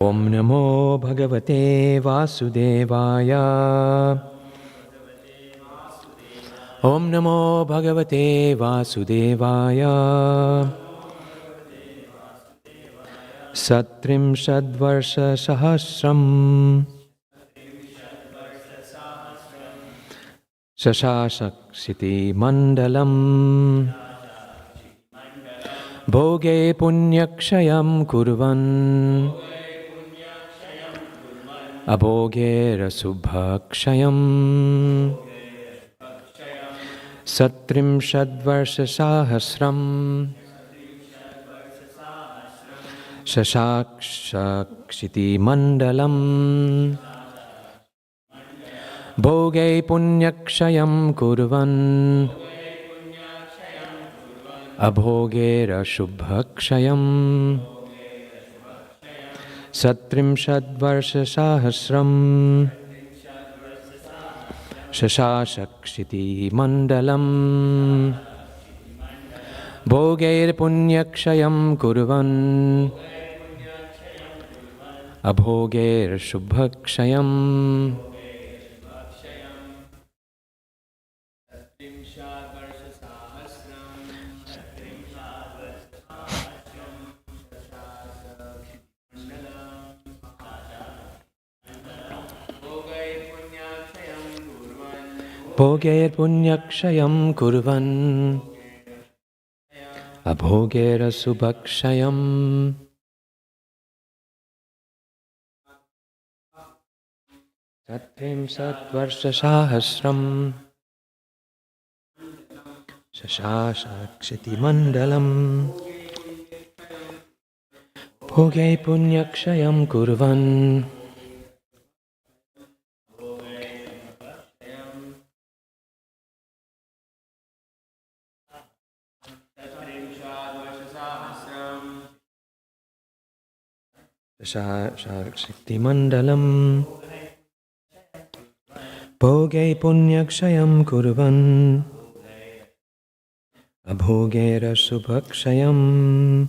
Om Namo Bhagavate Vasudevaya. Om Namo Bhagavate Vasudevaya. Satrimshadvarsha Sahasram Shashashakshiti Mandalam Bhoge Punyakshayam Kurvan Abhoge Rasubhakshayam Satrimshadvarsha Sahasram Shashakshiti Mandalam Bhoge Punyakshayam Kurvan Abhoge Rasubhakshayam Satrimshadvarsha Sahasram Shashakshiti Mandalam Bhoge Punyakshayam Kurvan Abhoge Shubhakshayam. Bhoge Punyakshayam Kurvan Abhoge Shubhakshayam. Satrimshatvarsha Sahasram Shashakshiti Mandalam Bhoge Punyakshayam Kurvan Shakti Mandalam Bhoge Punyakshayam Kurvan Abhoge Rasubhakshayam.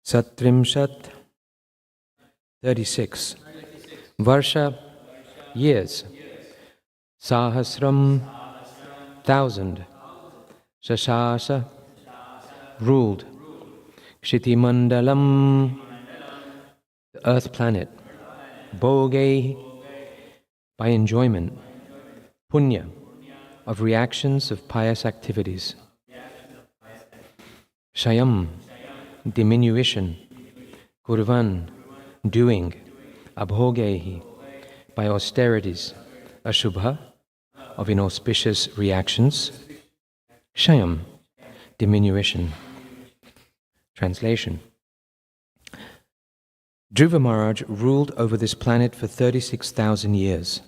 Satrimshat 36 Varsha years, Sahasram 1000, Shashasa ruled, Kshiti Mandalam the earth planet, Bhoge by enjoyment, Punya of reactions of pious activities, Shayam diminution, Kurvan doing, Abhogehi by austerities, Ashubha of inauspicious reactions, Shayam diminution. Translation. Dhruva Maharaj ruled over this planet for 36,000 years.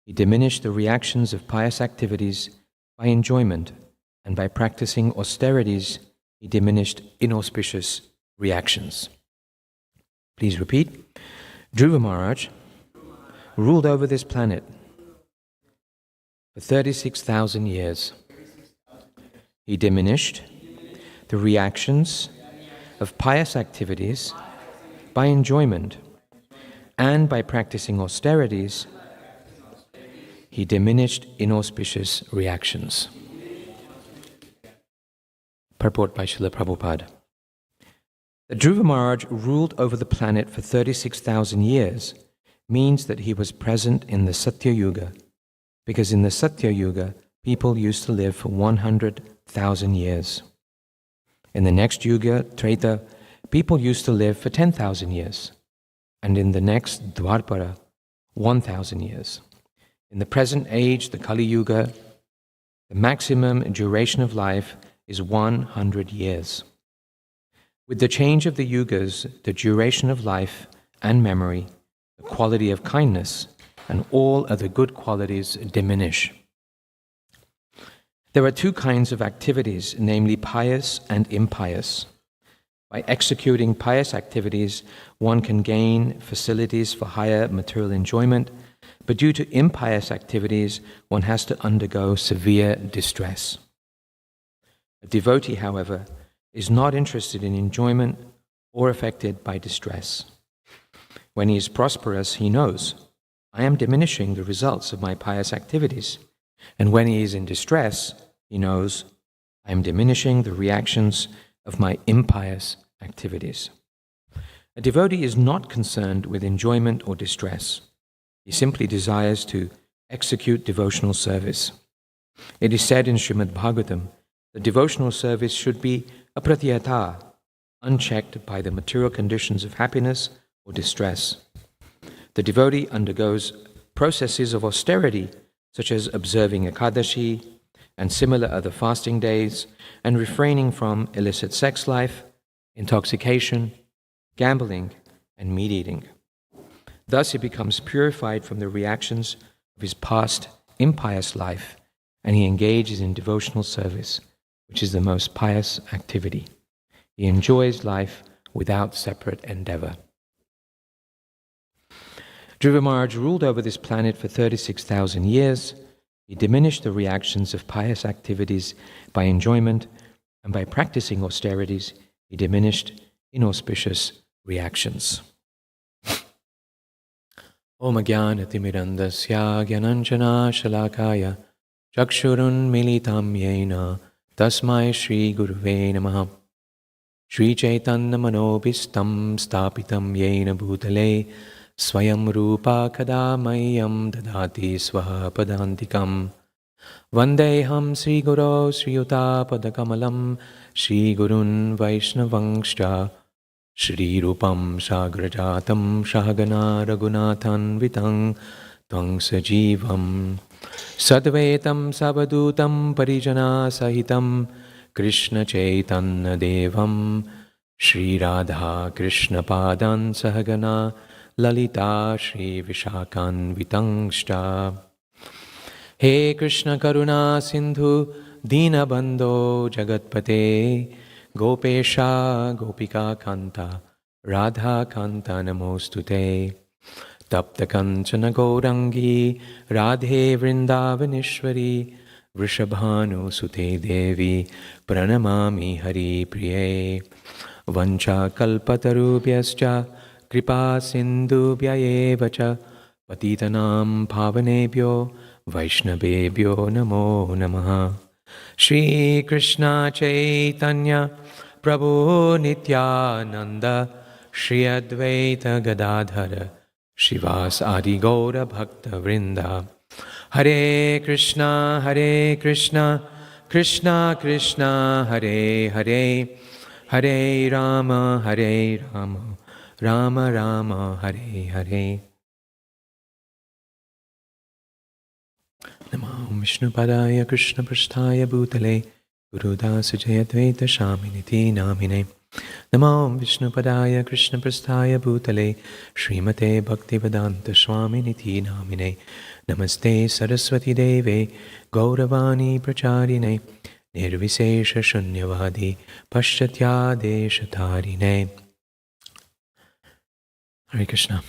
He diminished the reactions of pious activities by enjoyment, and by practicing austerities, he diminished inauspicious reactions. Please repeat. Dhruva Maharaj ruled over this planet for 36,000 years. He diminished the reactions of pious activities by enjoyment, and by practicing austerities, he diminished inauspicious reactions. Purport by Srila Prabhupada. That Dhruva Maharaj ruled over the planet for 36,000 years means that he was present in the Satya Yuga, because in the Satya Yuga, people used to live for 100,000 years. In the next Yuga, Treta, people used to live for 10,000 years, and in the next Dwarpara, 1,000 years. In the present age, the Kali Yuga, the maximum duration of life is 100 years. With the change of the yugas, the duration of life and memory, the quality of kindness, and all other good qualities diminish. There are two kinds of activities, namely pious and impious. By executing pious activities, one can gain facilities for higher material enjoyment, but due to impious activities, one has to undergo severe distress. A devotee, however, is not interested in enjoyment or affected by distress. When he is prosperous, he knows, I am diminishing the results of my pious activities. And when he is in distress, he knows, I am diminishing the reactions of my impious activities. A devotee is not concerned with enjoyment or distress. He simply desires to execute devotional service. It is said in Srimad Bhagavatam that devotional service should be apratyata, unchecked by the material conditions of happiness or distress. The devotee undergoes processes of austerity, such as observing Ekadashi and similar other fasting days, and refraining from illicit sex life, intoxication, gambling, and meat eating. Thus he becomes purified from the reactions of his past impious life, and he engages in devotional service, which is the most pious activity. He enjoys life without separate endeavor. Dhruva Maharaj ruled over this planet for 36,000 years. He diminished the reactions of pious activities by enjoyment, and by practicing austerities, he diminished inauspicious reactions. Om Jnanatirmirandasya Jnananjana Shalakaya Chakshurun Militam Yena Tasmai Shri Guruve Namaha. Shri Chaitanya Manobhistam Stapitam Yena Bhutale Swayam Rupa Kadamayam Dadati Swaha Padantikam. Vandeham Sri Guru Sri Yuta Padakamalam Sri Gurun Vaishnavangscha Shri Rupam Sagrajatam Shahagana Raghunathan Vitang Tvang Sajivam Sadvetam Savadutam Parijana Sahitam Krishna Chaitanya Devam Shri Radha Krishna Padan Sahagana Lalita Shri Vishakan Vitangscha. He Krishna Karuna Sindhu Dina Bandho Jagatpate Gopesha Gopika Kanta Radha Kanta Namostute. Tapta Kanchana Gaurangi Radhe Vrindavanishwari Vrishabhanu Sute Devi Pranamami Hari Priye. Vancha Kalpatarubhyascha Kripa Sindhubhya Evacha Patitanam Pavanebhyo Vaishnavebhyo Namo Namaha. Shri Krishna Chaitanya Prabhu Nityananda Shri Advaita Gadadhara Shivas Adi Gaura Bhakta Vrinda. Hare Krishna Krishna Krishna Hare Hare Hare Rama Rama Rama Hare Hare. Namo Vishnu Padaya Krishna Prasthaya Bhutale Gurudasa Jayadvaita Shaminiti Namine. Namo Vishnu Padaya Krishna Prasthaya Bhutale Srimate Bhaktivedanta Swaminiti Namine. Namaste Saraswati Deve Gauravani Pracharine Nirvisesha Shunyavadi Paschatya Deshatarine. Hare Krishna.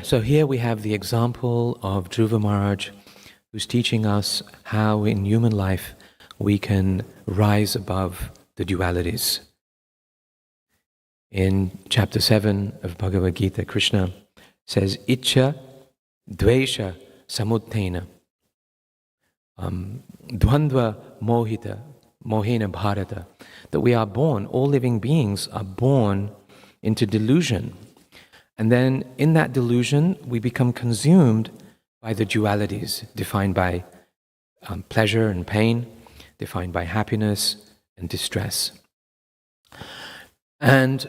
So here we have the example of Dhruva Maharaj, who's teaching us how in human life we can rise above the dualities. In chapter 7 of Bhagavad Gita, Krishna says, Ichcha Dvesha Samuttena Dvandva Mohena Bharata, that we are born, all living beings are born into delusion. And then in that delusion, we become consumed by the dualities defined by pleasure and pain, defined by happiness and distress. And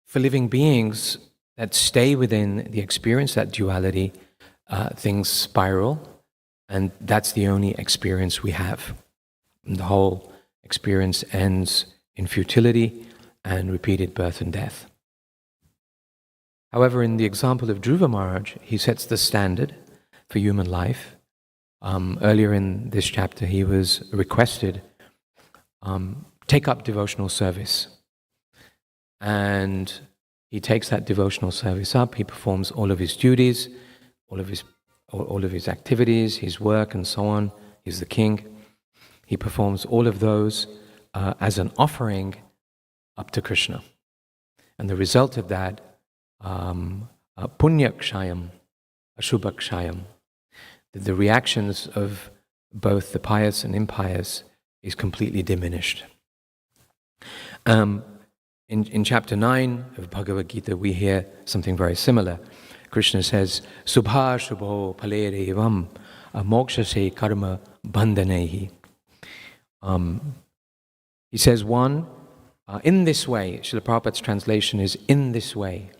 for living beings that stay within the experience, that duality, things spiral, and that's the only experience we have. And the whole experience ends in futility and repeated birth and death. However, in the example of Dhruva Maharaj, he sets the standard for human life. Earlier in this chapter, he was requested, take up devotional service. And he takes that devotional service up, he performs all of his duties, all of his activities, his work and so on. He's the king. He performs all of those as an offering up to Krishna. And the result of that, punyakshayam, ashubhakshayam, the reactions of both the pious and impious is completely diminished. In chapter 9 of Bhagavad Gita, we hear something very similar. Krishna says, Subha Shubho Palere Evam Mokshase Karma Bandhanehi. He says, in this way, Srila Prabhupada's translation is, in this way,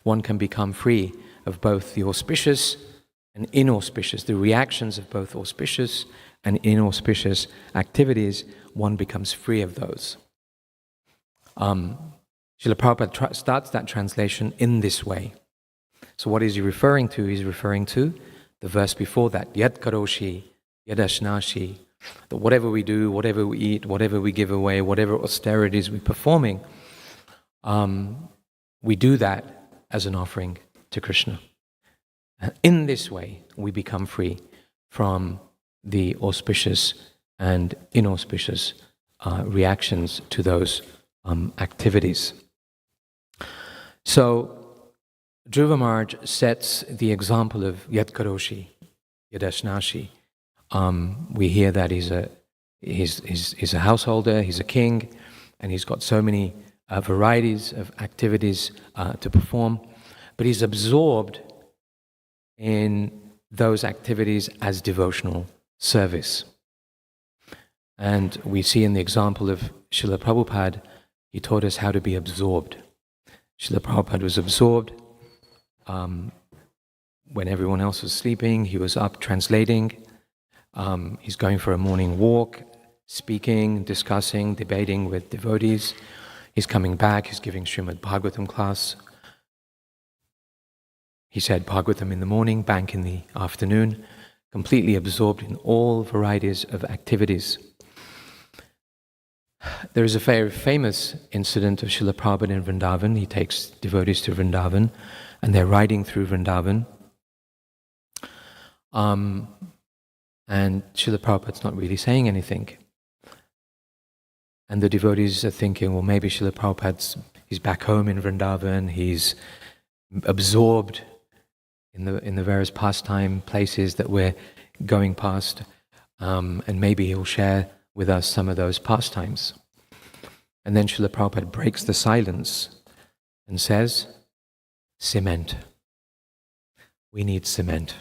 one can become free of both the auspicious and inauspicious, the reactions of both auspicious and inauspicious activities. One becomes free of those. Srila Prabhupada starts that translation in this way. So what is he referring to? He's referring to the verse before that, Yad Karoshi, Yad Ashnashi, that whatever we do, whatever we eat, whatever we give away, whatever austerities we're performing, we do that as an offering to Krishna. And in this way, we become free from the auspicious and inauspicious reactions to those activities. So, Dhruva Maharaj sets the example of Yad Karoshi, Yad Ashnashi. We hear that he's a householder, he's a king, and he's got so many varieties of activities to perform, but he's absorbed in those activities as devotional service. And we see in the example of Srila Prabhupada, he taught us how to be absorbed. Srila Prabhupada was absorbed when everyone else was sleeping. He was up translating. He's going for a morning walk, speaking, discussing, debating with devotees. He's coming back, he's giving Srimad Bhagavatam class. He said Bhagavatam in the morning, back in the afternoon, completely absorbed in all varieties of activities. There is a very famous incident of Srila Prabhupada in Vrindavan. He takes devotees to Vrindavan, and they're riding through Vrindavan. And Srila Prabhupada's not really saying anything. And the devotees are thinking, well, maybe Srila he's back home in Vrindavan, he's absorbed in the various pastime places that we're going past, and maybe he'll share with us some of those pastimes. And then Srila Prabhupada breaks the silence and says, cement. We need cement.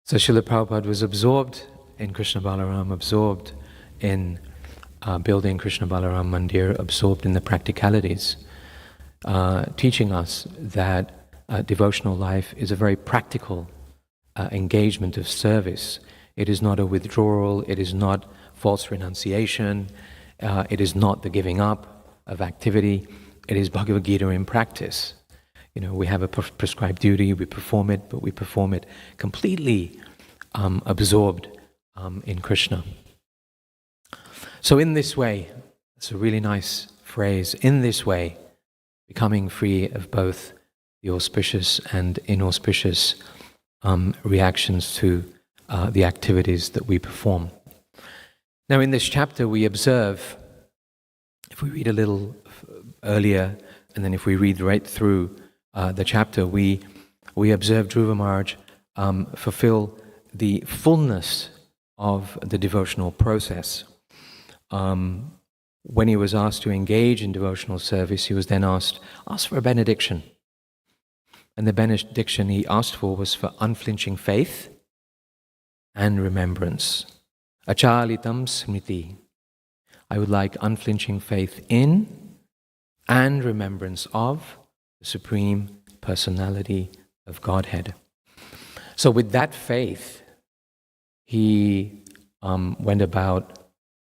So Srila Prabhupada was absorbed in Krishna Balaram, absorbed in building Krishna Balaram Mandir, absorbed in the practicalities, teaching us that devotional life is a very practical engagement of service. It is not a withdrawal, it is not false renunciation, it is not the giving up of activity, it is Bhagavad Gita in practice. You know, we have a prescribed duty, we perform it, but we perform it completely absorbed in Krishna. So in this way, it's a really nice phrase, in this way, becoming free of both the auspicious and inauspicious reactions to the activities that we perform. Now in this chapter we observe, if we read a little earlier, and then if we read right through the chapter, we observe Dhruva Maharaj fulfill the fullness of the devotional process. When he was asked to engage in devotional service, he was then asked for a benediction. And the benediction he asked for was for unflinching faith and remembrance. Achalitam smriti. I would like unflinching faith in and remembrance of the Supreme Personality of Godhead. So with that faith, he went about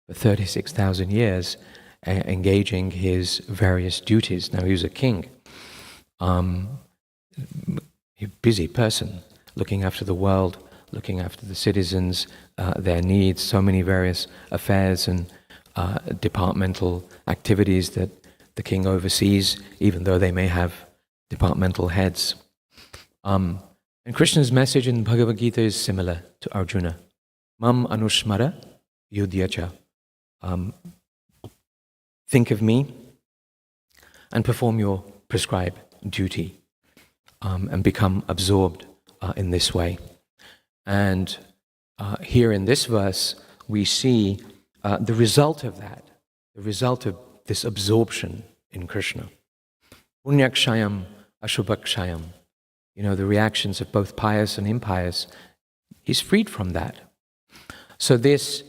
for 36,000 years engaging his various duties. Now he was a king, a busy person, looking after the world, looking after the citizens, their needs, so many various affairs and departmental activities that the king oversees, even though they may have departmental heads. And Krishna's message in Bhagavad Gita is similar to Arjuna. Mam anushmara yudhyacha. Think of me and perform your prescribed duty, and become absorbed in this way. And here in this verse, we see the result of that, the result of this absorption in Krishna. Punyakshayam, Ashubhakshayam. The reactions of both pious and impious. He's freed from that. So this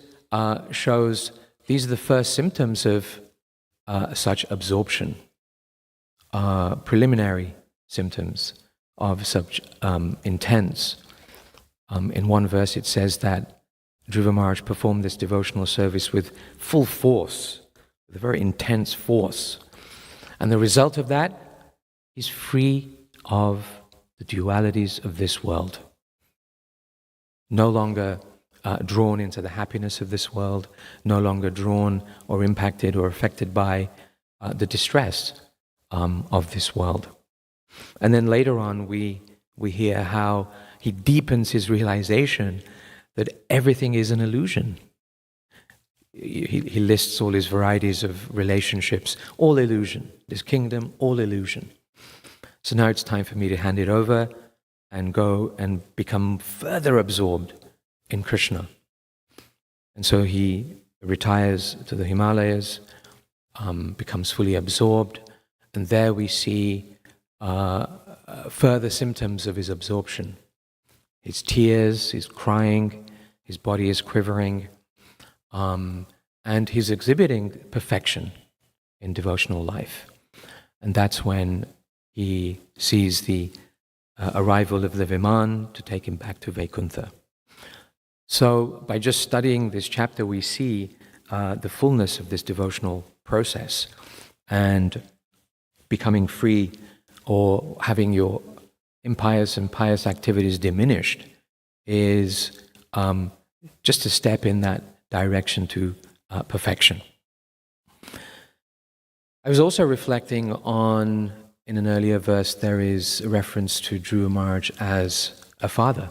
shows these are the first symptoms of such absorption, preliminary symptoms of such intense. In one verse it says that Dhruva Maharaj performed this devotional service with full force, with a very intense force. And the result of that, he's free of the dualities of this world. No longer drawn into the happiness of this world, no longer drawn or impacted or affected by the distress of this world. And then later on we hear how he deepens his realization that everything is an illusion. He lists all his varieties of relationships, all illusion. This kingdom, all illusion. So now it's time for me to hand it over and go and become further absorbed in Krishna. And so he retires to the Himalayas, becomes fully absorbed, and there we see further symptoms of his absorption. His tears, his crying, his body is quivering, and he's exhibiting perfection in devotional life. And that's when he sees the arrival of the Viman to take him back to Vaikuntha. So by just studying this chapter, we see the fullness of this devotional process, and becoming free or having your impious and pious activities diminished is just a step in that direction to perfection. I was also reflecting on, in an earlier verse, there is a reference to Dhruva Maharaj as a father.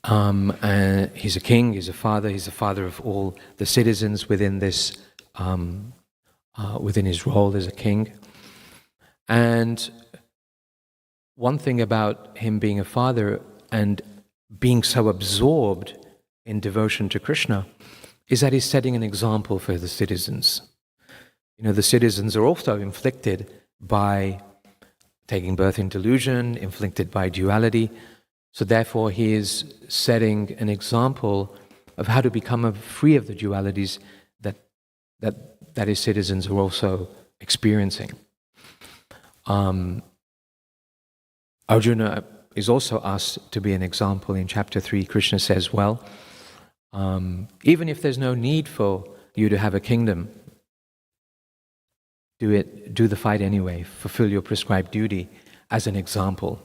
And he's a king, he's a father of all the citizens within this, within his role as a king. And one thing about him being a father and being so absorbed in devotion to Krishna is that he's setting an example for the citizens. The citizens are also inflicted by taking birth in delusion, inflicted by duality. So therefore he is setting an example of how to become free of the dualities that his citizens are also experiencing. Arjuna is also asked to be an example. In chapter 3, Krishna says, well, even if there's no need for you to have a kingdom, do the fight anyway, fulfill your prescribed duty as an example.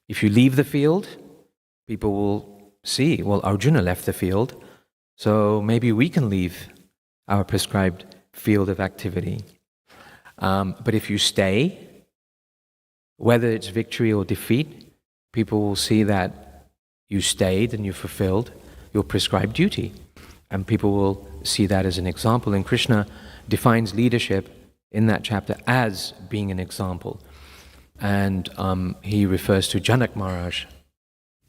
If you leave the field, people will see, well, Arjuna left the field, so maybe we can leave our prescribed field of activity. But if you stay, whether it's victory or defeat, people will see that you stayed and you fulfilled your prescribed duty. And people will see that as an example. And Krishna defines leadership in that chapter as being an example. And he refers to Janak Maharaj.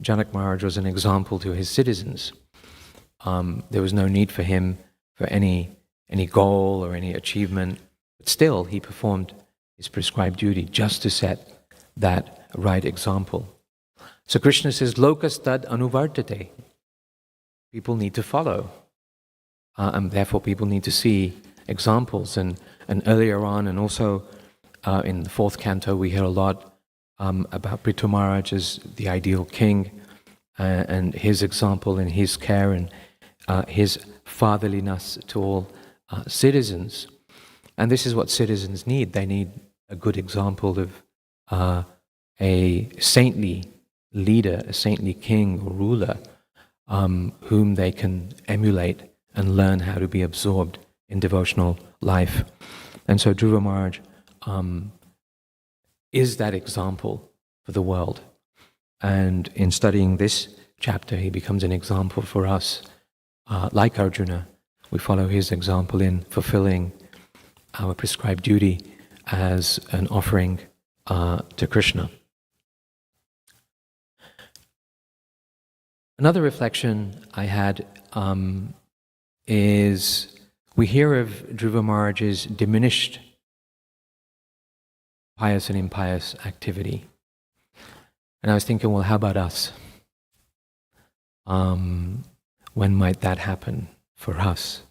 Janak Maharaj was an example to his citizens. There was no need for him for any goal or any achievement, but still he performed his prescribed duty just to set that right example. So Krishna says, Lokastad anuvartate. People need to follow. And therefore people need to see examples. And earlier on, and also in the 4th canto, we hear a lot about Pradyumna Maharaj as the ideal king, and his example and his care and his fatherliness to all citizens. And this is what citizens need. They need a good example of a saintly leader, a saintly king or ruler, whom they can emulate and learn how to be absorbed in devotional life. And so Dhruva Maharaj is that example for the world. And in studying this chapter, he becomes an example for us. Like Arjuna, we follow his example in fulfilling our prescribed duty as an offering to Krishna. Another reflection I had is we hear of Dhruva Maharaj's diminished pious and impious activity. And I was thinking, well, how about us? When might that happen for us?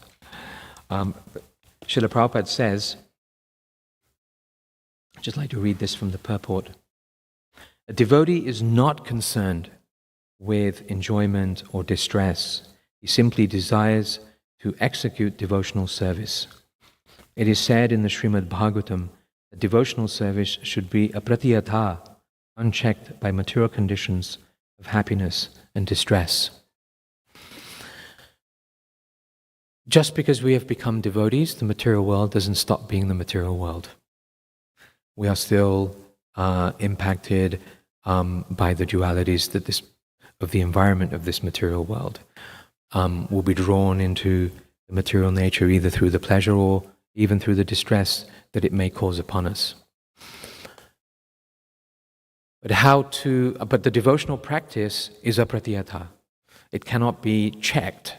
Srila Prabhupada says, I'd just like to read this from the purport. A devotee is not concerned with enjoyment or distress. He simply desires to execute devotional service. It is said in the Srimad Bhagavatam that devotional service should be apratiyatha, unchecked by material conditions of happiness and distress. Just because we have become devotees, the material world doesn't stop being the material world. We are still impacted by the dualities of the environment of this material world. We'll be drawn into the material nature either through the pleasure or even through the distress that it may cause upon us. But the devotional practice is apratiyatha. It cannot be checked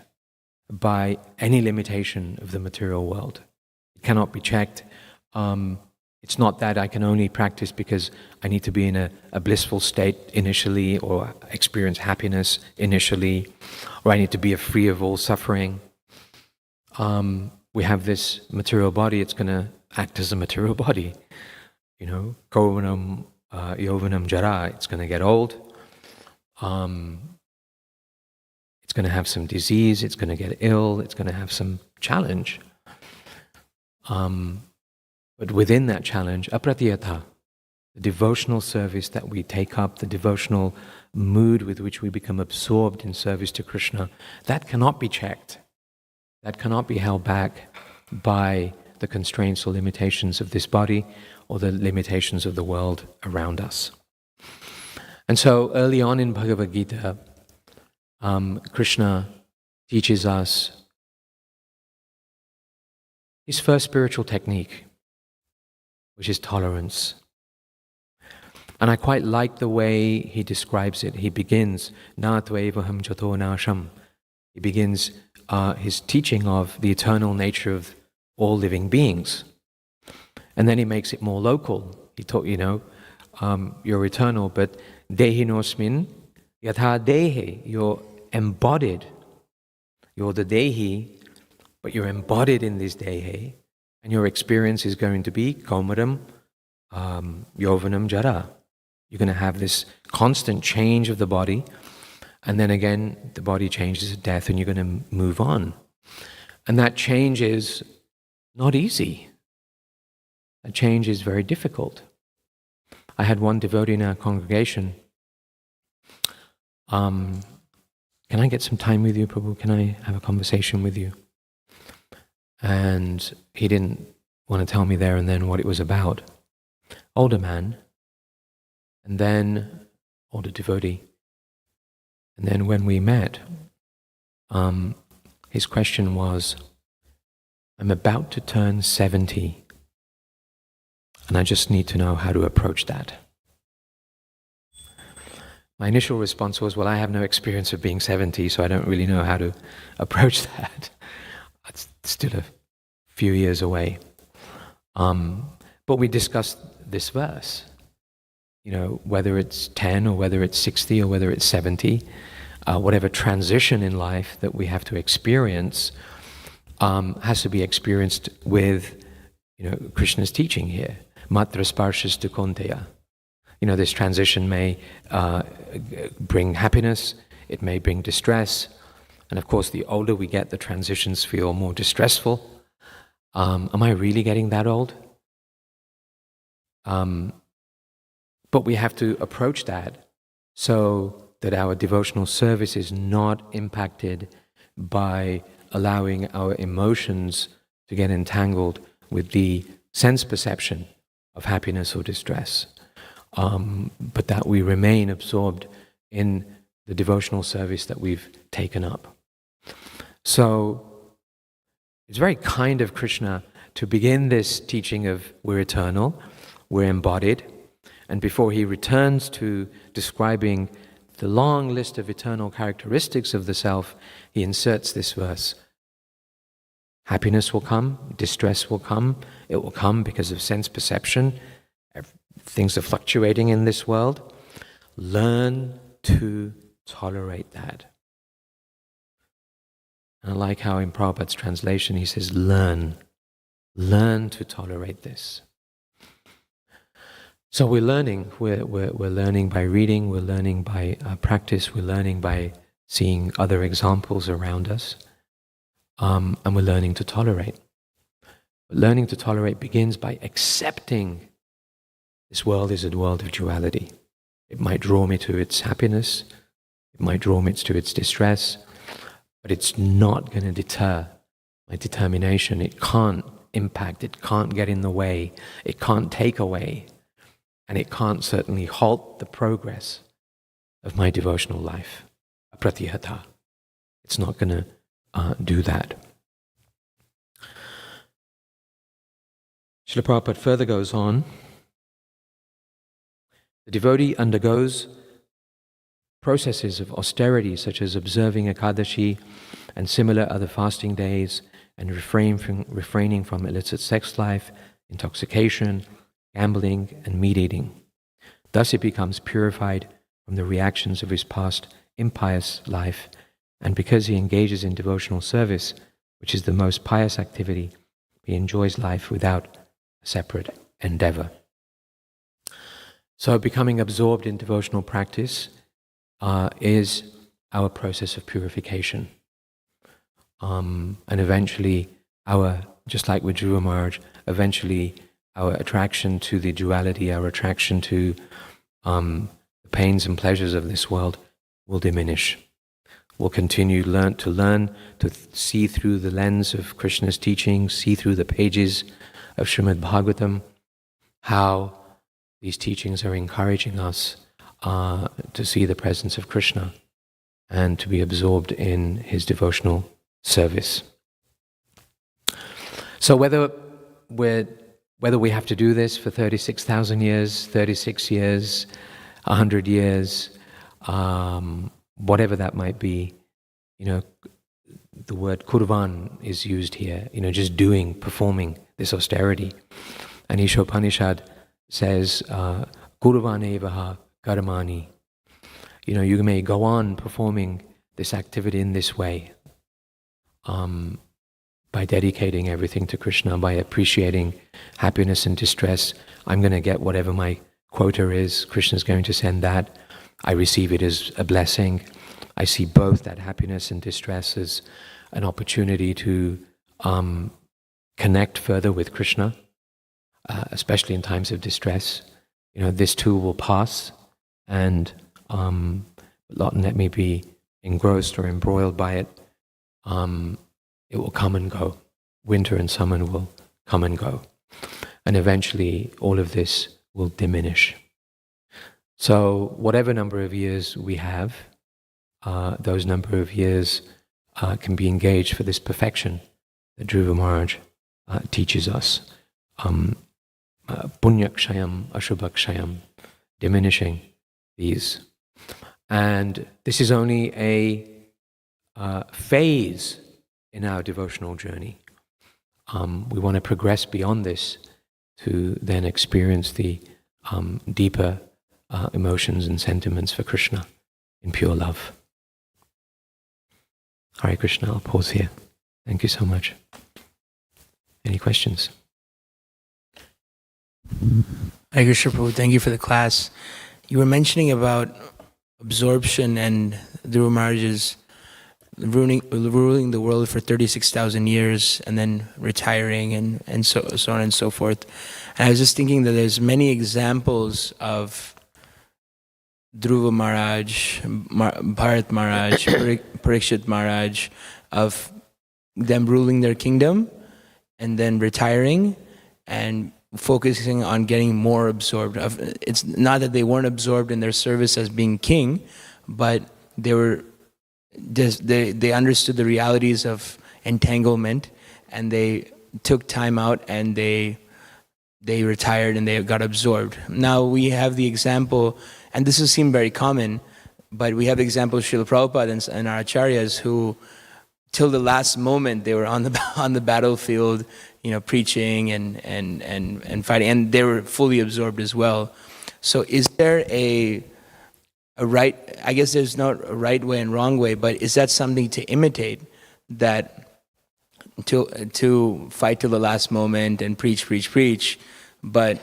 by any limitation of the material world. It cannot be checked. It's not that I can only practice because I need to be in a blissful state initially, or experience happiness initially, or I need to be free of all suffering. We have this material body, it's going to act as a material body. Kauvanam, Yovanam, Jara, it's going to get old. It's going to have some disease, it's going to get ill, it's going to have some challenge. But within that challenge, apratiyatha, the devotional service that we take up, the devotional mood with which we become absorbed in service to Krishna, that cannot be checked. That cannot be held back by the constraints or limitations of this body or the limitations of the world around us. And so early on in Bhagavad Gita, Krishna teaches us his first spiritual technique, which is tolerance. And I quite like the way he describes it. He begins, Na tvevaham jato nasham. He begins his teaching of the eternal nature of all living beings. And then he makes it more local. He taught, you're eternal, but dehinosmin yatha dehe, you're embodied. You're the dehi, but you're embodied in this dehe. And your experience is going to be kaumaram, yovanam, jara. You're going to have this constant change of the body, and then again, the body changes at death, and you're going to move on. And that change is not easy. That change is very difficult. I had one devotee in our congregation. Can I get some time with you, Prabhu? Can I have a conversation with you? And he didn't want to tell me there and then what it was about. Older man, and then older devotee. And then when we met, his question was, I'm about to turn 70, and I just need to know how to approach that. My initial response was, well, I have no experience of being 70, so I don't really know how to approach that. It's still a few years away. But we discussed this verse. Whether it's 10 or whether it's 60 or whether it's 70, whatever transition in life that we have to experience has to be experienced with, Krishna's teaching here. Matra sparshas tu konteya. This transition may bring happiness, it may bring distress, and of course the older we get, the transitions feel more distressful. Am I really getting that old? But we have to approach that so that our devotional service is not impacted by allowing our emotions to get entangled with the sense perception of happiness or distress, but that we remain absorbed in the devotional service that we've taken up. So it's very kind of Krishna to begin this teaching of we're eternal, we're embodied, and before he returns to describing the long list of eternal characteristics of the self, he inserts this verse. Happiness will come, distress will come, it will come because of sense perception. Things are fluctuating in this world. Learn to tolerate that. And I like how in Prabhupada's translation he says, learn to tolerate this. So we're learning. We're learning by reading. We're learning by practice. We're learning by seeing other examples around us, and we're learning to tolerate. But learning to tolerate begins by accepting this world is a world of duality. It might draw me to its happiness. It might draw me to its distress, but it's not going to deter my determination. It can't impact. It can't get in the way. It can't take away. And it can't certainly halt the progress of my devotional life. Pratihata. It's not going to do that. Srila Prabhupada further goes on. The devotee undergoes processes of austerity such as observing Ekadashi and similar other fasting days and refraining from illicit sex life, intoxication, gambling, and meat eating. Thus he becomes purified from the reactions of his past impious life, and because he engages in devotional service, which is the most pious activity, he enjoys life without a separate endeavor. So becoming absorbed in devotional practice is our process of purification. And eventually just like with Dhruva Maharaj, eventually our attraction to the duality, our attraction to the pains and pleasures of this world will diminish. We'll continue to learn to see through the lens of Krishna's teachings, see through the pages of Srimad Bhagavatam, how these teachings are encouraging us to see the presence of Krishna and to be absorbed in his devotional service. So whether we have to do this for 36,000 years, 36 years, 100 years, whatever that might be, the word kurvan is used here, just doing, performing this austerity. And Ishopanishad says, kurvan evaha karmani. You may go on performing this activity in this way, by dedicating everything to Krishna, by appreciating happiness and distress. I'm going to get whatever my quota is. Krishna's going to send that. I receive it as a blessing. I see both that happiness and distress as an opportunity to connect further with Krishna, especially in times of distress. This too will pass, and let me be engrossed or embroiled by it. It will come and go. Winter and summer will come and go. And eventually all of this will diminish. So whatever number of years we have, those number of years can be engaged for this perfection that Dhruva Maharaj teaches us. Punyakshayam, Ashubhakshayam, diminishing these. And this is only a phase in our devotional journey. We want to progress beyond this to then experience the deeper emotions and sentiments for Krishna in pure love. Hare Krishna, I'll pause here. Thank you so much. Any questions? Hare Krishna Prabhu, thank you for the class. You were mentioning about absorption and Dhruva Maharaj's ruling the world for 36,000 years and then retiring and so on and so forth. And I was just thinking that there's many examples of Dhruva Maharaj, Bharat Maharaj, Parikshit Maharaj, of them ruling their kingdom and then retiring and focusing on getting more absorbed. It's not that they weren't absorbed in their service as being king, but they understood the realities of entanglement, and they took time out and they retired and they got absorbed. Now we have the example, and this has seemed very common, but we have the example of Srila Prabhupada and our acharyas who, till the last moment, they were on the battlefield, preaching and fighting, and they were fully absorbed as well. So is there a right, I guess there's not a right way and wrong way, but is that something to imitate, that to fight till the last moment and preach, but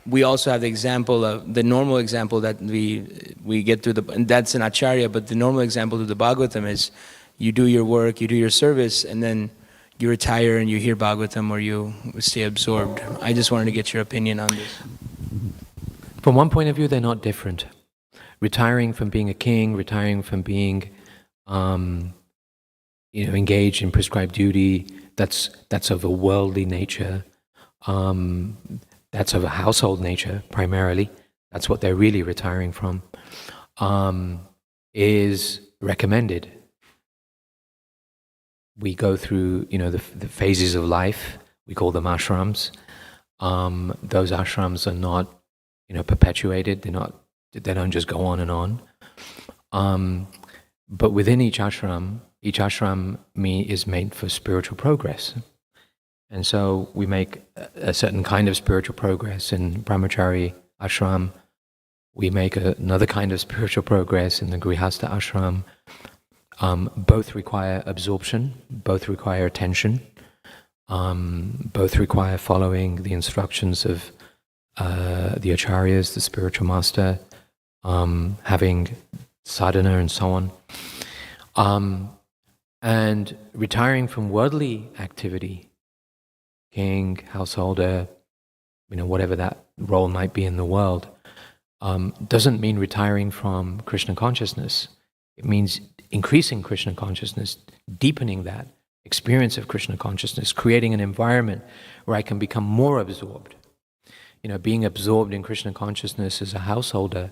we also have the example of the normal example that we get through and that's an acharya, but the normal example through the Bhagavatam is you do your work, you do your service, and then you retire and you hear Bhagavatam or you stay absorbed. I just wanted to get your opinion on this. From one point of view, they're not different. Retiring from being a king, retiring from being engaged in prescribed duty, that's of a worldly nature. That's of a household nature, primarily. That's what they're really retiring from, is recommended. We go through, the phases of life. We call them ashrams. Those ashrams are not, perpetuated. They don't just go on and on. But within each ashram is made for spiritual progress. And so we make a certain kind of spiritual progress in Brahmachari ashram. We make another kind of spiritual progress in the Grihastha ashram. Both require absorption, both require attention, both require following the instructions of the acharyas, the spiritual master, having sadhana and so on. And retiring from worldly activity, king, householder, whatever that role might be in the world, doesn't mean retiring from Krishna consciousness. It means increasing Krishna consciousness, deepening that experience of Krishna consciousness, creating an environment where I can become more absorbed. Being absorbed in Krishna consciousness as a householder,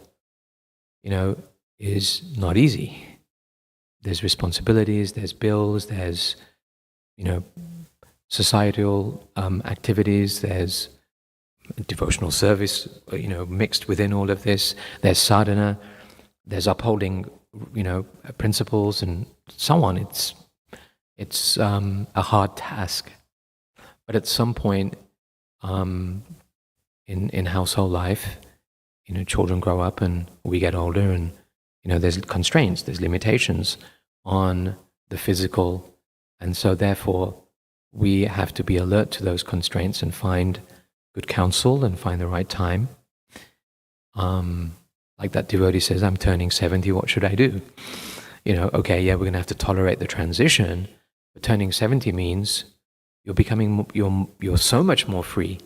is not easy. There's responsibilities, there's bills, there's, societal activities, there's devotional service, mixed within all of this. There's sadhana, there's upholding, principles and so on. It's a hard task. But at some point in household life, children grow up and we get older, and there's constraints, there's limitations on the physical, and so therefore we have to be alert to those constraints and find good counsel and find the right time. Like that devotee says, I'm turning 70, what should I do? Okay, yeah, we're going to have to tolerate the transition, but turning 70 means you're so much more free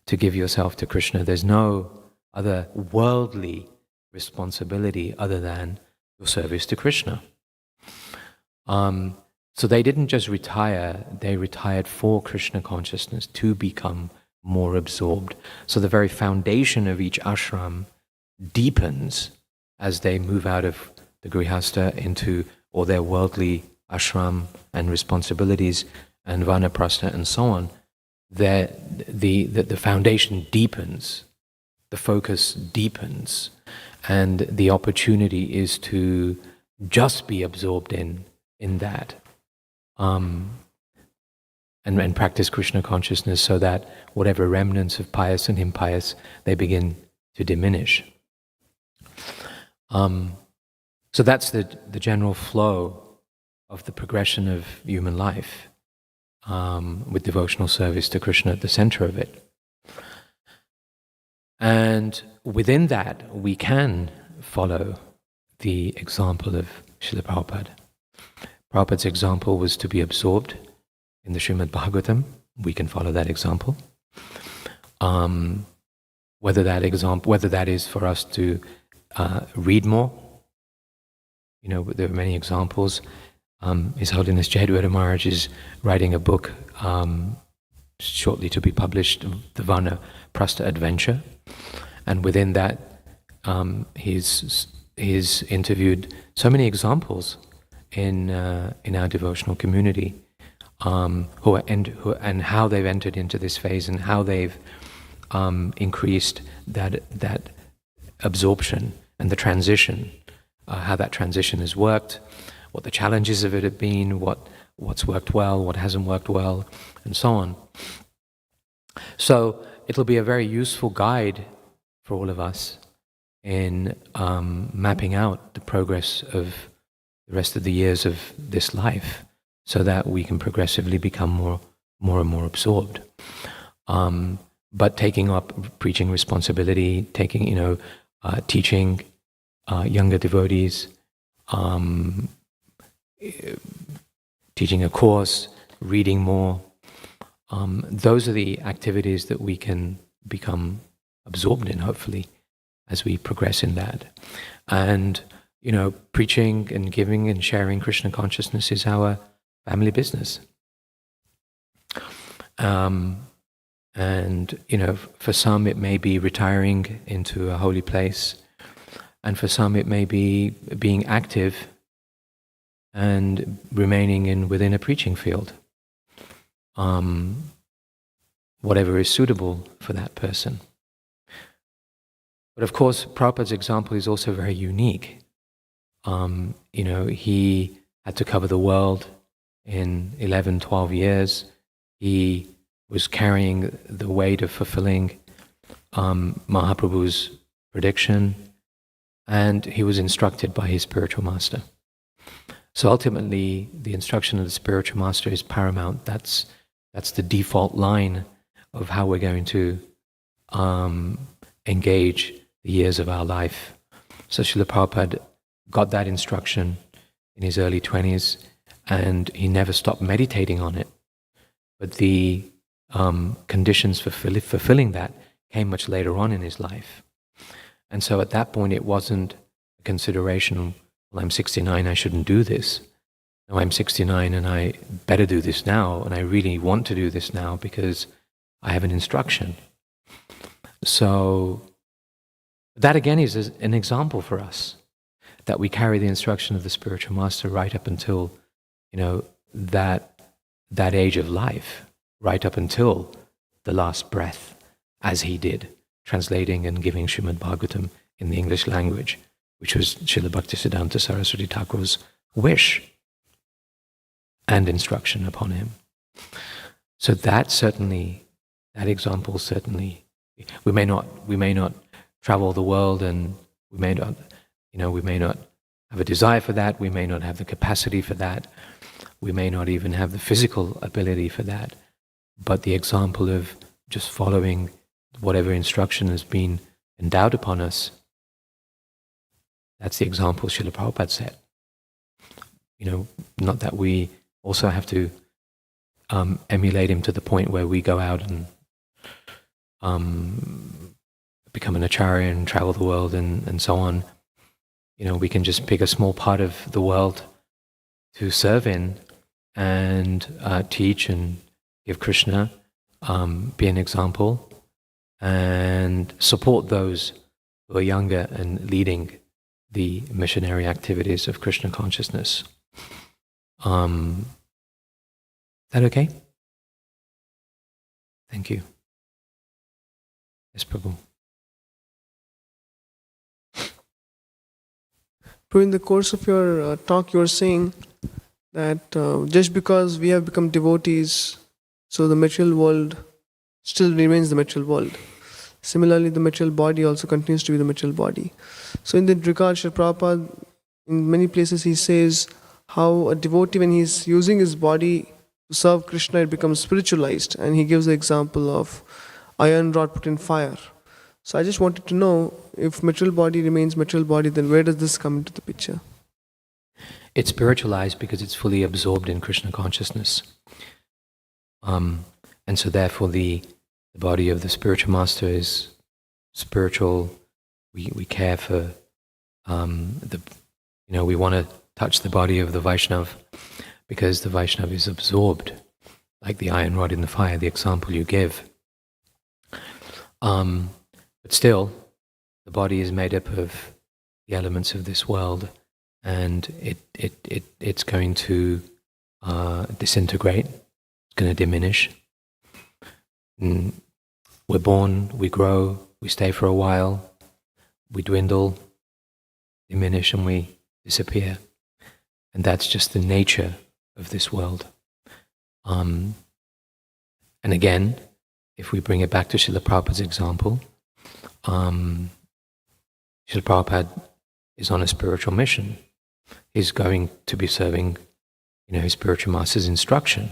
to give yourself to Krishna. There's no other worldly responsibility other than your service to Krishna. So they didn't just retire, they retired for Krishna consciousness to become more absorbed. So the very foundation of each ashram deepens as they move out of the grihastha into all their worldly ashram and responsibilities and vanaprastha and so on. The foundation deepens, the focus deepens, and the opportunity is to just be absorbed in that. And practice Krishna consciousness so that whatever remnants of pious and impious, they begin to diminish. So that's the general flow of the progression of human life, with devotional service to Krishna at the center of it. And within that, we can follow the example of Srila Prabhupada. Prabhupada's example was to be absorbed in the Srimad Bhagavatam. We can follow that example. Whether that is for us to read more, there are many examples. His Holiness Jayadvaita Maharaj is writing a book shortly to be published, the Vanaprastha Adventure, and within that, he's interviewed so many examples in our devotional community and how they've entered into this phase and how they've increased that absorption and the transition, how that transition has worked, what the challenges of it have been, what's worked well, what hasn't worked well, and so on. So it'll be a very useful guide for all of us in mapping out the progress of the rest of the years of this life, so that we can progressively become more and more absorbed. But taking up preaching responsibility, teaching younger devotees, teaching a course, reading more, those are the activities that we can become absorbed in, hopefully, as we progress in that. And, preaching and giving and sharing Krishna consciousness is our family business. And, for some it may be retiring into a holy place, and for some it may be being active and remaining within a preaching field. Whatever is suitable for that person. But of course, Prabhupada's example is also very unique. He had to cover the world in 11, 12 years. He was carrying the weight of fulfilling Mahaprabhu's prediction, and he was instructed by his spiritual master. So ultimately, the instruction of the spiritual master is paramount. That's the default line of how we're going to engage the years of our life. So Srila Prabhupada got that instruction in his early 20s, and he never stopped meditating on it. But the conditions for fulfilling that came much later on in his life. And so at that point, it wasn't a consideration, well, I'm 69, I shouldn't do this. No, I'm 69 and I better do this now, and I really want to do this now because I have an instruction. So that again is an example for us, that we carry the instruction of the spiritual master right up until, that age of life, right up until the last breath, as he did, translating and giving Srimad Bhagavatam in the English language, which was Srila Bhaktisiddhanta Saraswati Thakur's wish and instruction upon him. So that example certainly, we may not travel the world, and we may not have a desire for that, we may not have the capacity for that, we may not even have the physical ability for that, but the example of just following whatever instruction has been endowed upon us, that's the example Srila Prabhupada set. Not that we also have to emulate him to the point where we go out and become an acharya and travel the world and so on. We can just pick a small part of the world to serve in and teach and give Krishna, be an example, and support those who are younger and leading the missionary activities of Krishna consciousness. Is that okay? Thank you. Yes, Prabhu. During the course of your talk, you were saying that just because we have become devotees, so the material world still remains the material world. Similarly, the material body also continues to be the material body. So in that regard, Srila Prabhupada, in many places he says how a devotee, when he's using his body to serve Krishna, it becomes spiritualized. And he gives the example of iron rod put in fire. So I just wanted to know, if material body remains material body, then where does this come into the picture? It's spiritualized because it's fully absorbed in Krishna consciousness. And so therefore the body of the spiritual master is spiritual. We care for we want to touch the body of the Vaishnav because the Vaishnav is absorbed, like the iron rod in the fire, the example you give. But still, the body is made up of the elements of this world, and it's going to disintegrate It's going to diminish. We're born, we grow, we stay for a while, we dwindle, diminish, and we disappear. And that's just the nature of this world. And again, if we bring it back to Srila Prabhupada's example, Srila Prabhupada is on a spiritual mission. He's going to be serving, his spiritual master's instruction.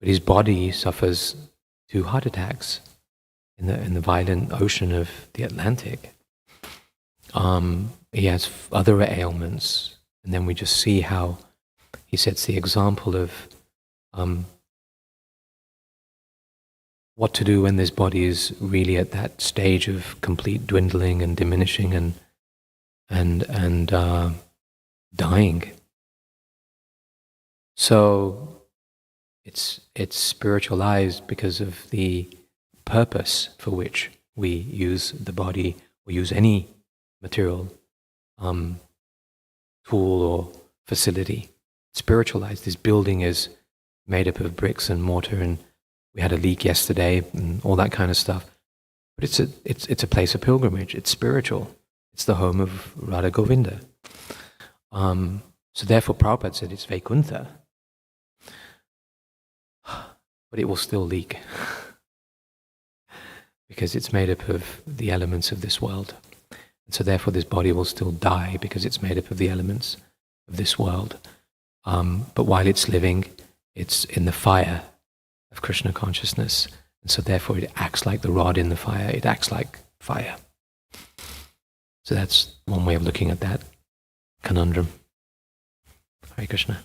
But his body suffers 2 heart attacks in the violent ocean of the Atlantic. He has other ailments, and then we just see how he sets the example of what to do when this body is really at that stage of complete dwindling and diminishing and dying. So it's spiritualized because of the purpose for which we use the body or use any material tool or facility. Spiritualized. This building is made up of bricks and mortar, and we had a leak yesterday and all that kind of stuff. But it's a place of pilgrimage. It's spiritual. It's the home of Radha Govinda. So therefore Prabhupada said it's Vaikuntha. But it will still leak. Because it's made up of the elements of this world. And so therefore this body will still die because it's made up of the elements of this world. But while it's living, it's in the fire of Krishna consciousness. And so therefore it acts like the rod in the fire. It acts like fire. So that's one way of looking at that conundrum. Hare Krishna.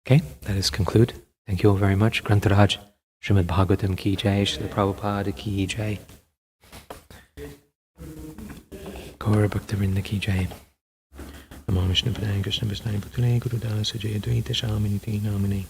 Okay, let us conclude. Thank you all very much. Grantaraj, Srimad Bhagavatam ki jai, Srila Prabhupada ki jai. Gaura Bhaktivinoda ki jai. Namo Vishnu Padaya Krishna Vishnu Putale Guru Dasa Jaya Dvaita Shaminiti Namine.